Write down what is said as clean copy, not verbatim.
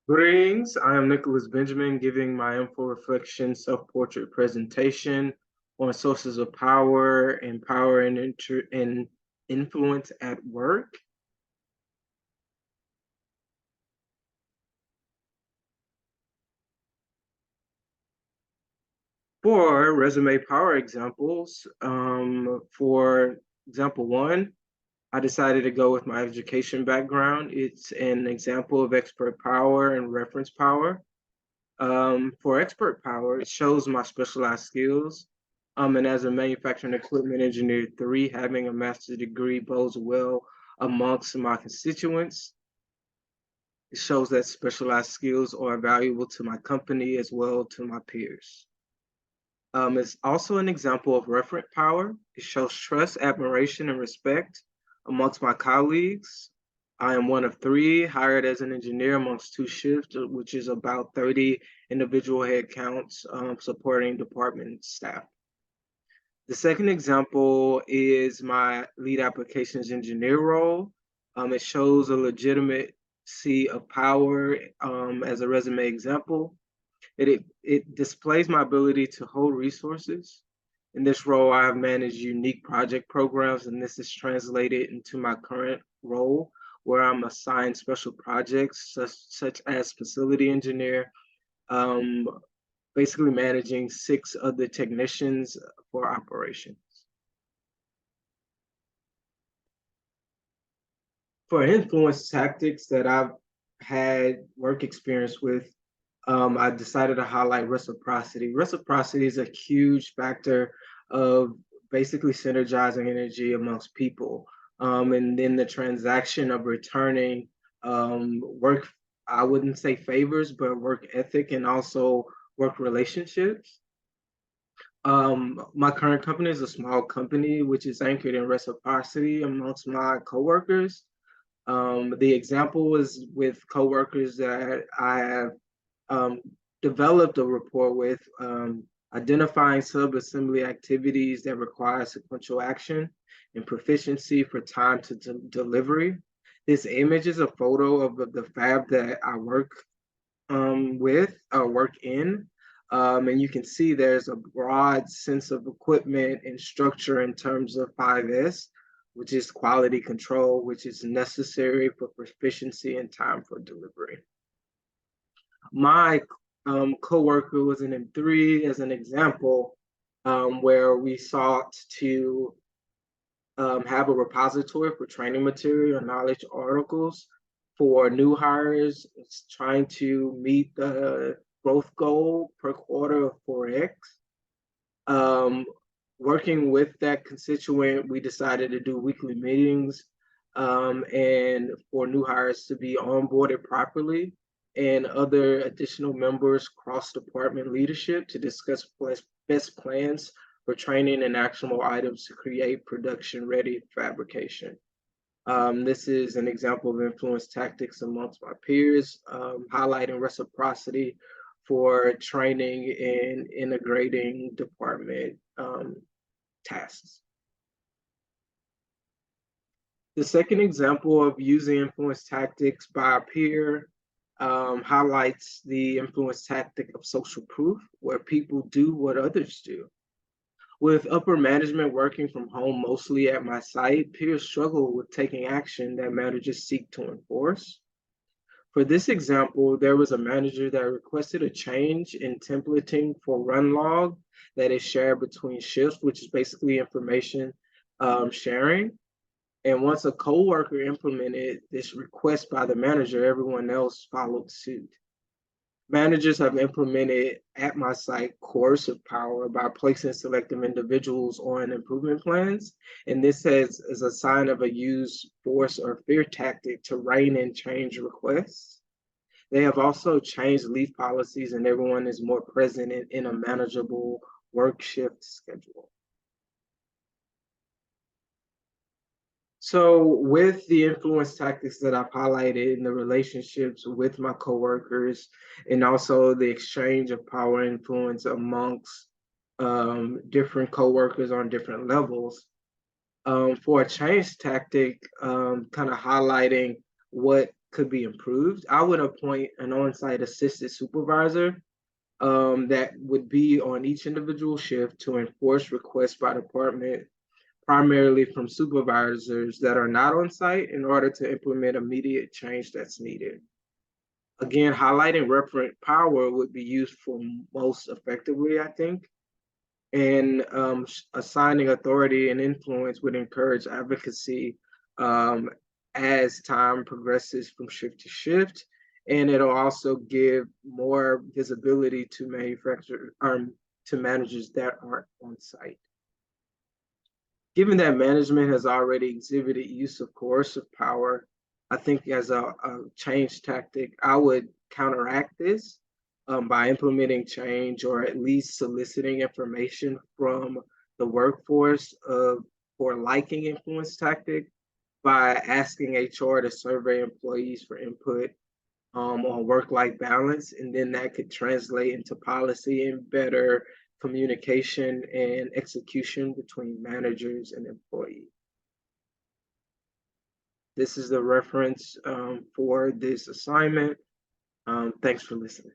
Greetings, I am Nicholas Benjamin giving my info reflection self-portrait presentation on sources of power and power and influence at work. For resume power examples, for example one, I decided to go with my education background. It's an example of expert power and reference power. For expert power, it shows my specialized skills. And as a manufacturing equipment engineer 3, having a master's degree bodes well amongst my constituents. It shows that specialized skills are valuable to my company as well to my peers. It's also an example of referent power. It shows trust, admiration, and respect amongst my colleagues. I am one of 3 hired as an engineer amongst 2 shifts, which is about 30 individual headcounts supporting department staff. The second example is my lead applications engineer role. It shows a legitimacy of power as a resume example. It displays my ability to hold resources. In this role, I have managed unique project programs, and this is translated into my current role, where I'm assigned special projects such as facility engineer, basically managing 6 other technicians for operations. For influence tactics that I've had work experience with, I decided to highlight reciprocity. Reciprocity is a huge factor of basically synergizing energy amongst people. And then the transaction of returning work, I wouldn't say favors, but work ethic and also work relationships. My current company is a small company, which is anchored in reciprocity amongst my coworkers. The example is with coworkers that I have developed a rapport with, identifying sub-assembly activities that require sequential action and proficiency for time to delivery. This image is a photo of the fab that I work work in. And you can see there's a broad sense of equipment and structure in terms of 5S, which is quality control, which is necessary for proficiency and time for delivery. My coworker was in M3 as an example, where we sought to have a repository for training material and knowledge articles for new hires, trying to meet the growth goal per quarter of 4X. Working with that constituent, we decided to do weekly meetings and for new hires to be onboarded properly, and other additional members cross-department leadership to discuss best plans for training and actionable items to create production-ready fabrication. This is an example of influence tactics amongst my peers, highlighting reciprocity for training and integrating department tasks. The second example of using influence tactics by a peer highlights the influence tactic of social proof, where people do what others do. With upper management working from home mostly at my site, peers struggle with taking action that managers seek to enforce. For this example, there was a manager that requested a change in templating for run log that is shared between shifts, which is basically information sharing. And once a coworker implemented this request by the manager, everyone else followed suit. Managers have implemented at my site coercive power by placing selective individuals on improvement plans. And this is a sign of a use force or fear tactic to rein in change requests. They have also changed leave policies, and everyone is more present in a manageable work shift schedule. So with the influence tactics that I've highlighted in the relationships with my coworkers, and also the exchange of power influence amongst different coworkers on different levels, for a change tactic, kind of highlighting what could be improved, I would appoint an on-site assistant supervisor that would be on each individual shift to enforce requests by department, primarily from supervisors that are not on site, in order to implement immediate change that's needed. Again, highlighting referent power would be useful most effectively, I think, and assigning authority and influence would encourage advocacy um, as time progresses from shift to shift, and it'll also give more visibility to to managers that aren't on site. Given that management has already exhibited use of coercive power, I think as a change tactic, I would counteract this by implementing change, or at least soliciting information from the workforce for liking influence tactic, by asking HR to survey employees for input on work-life balance, and then that could translate into policy and better communication and execution between managers and employees. This is the reference for this assignment. Thanks for listening.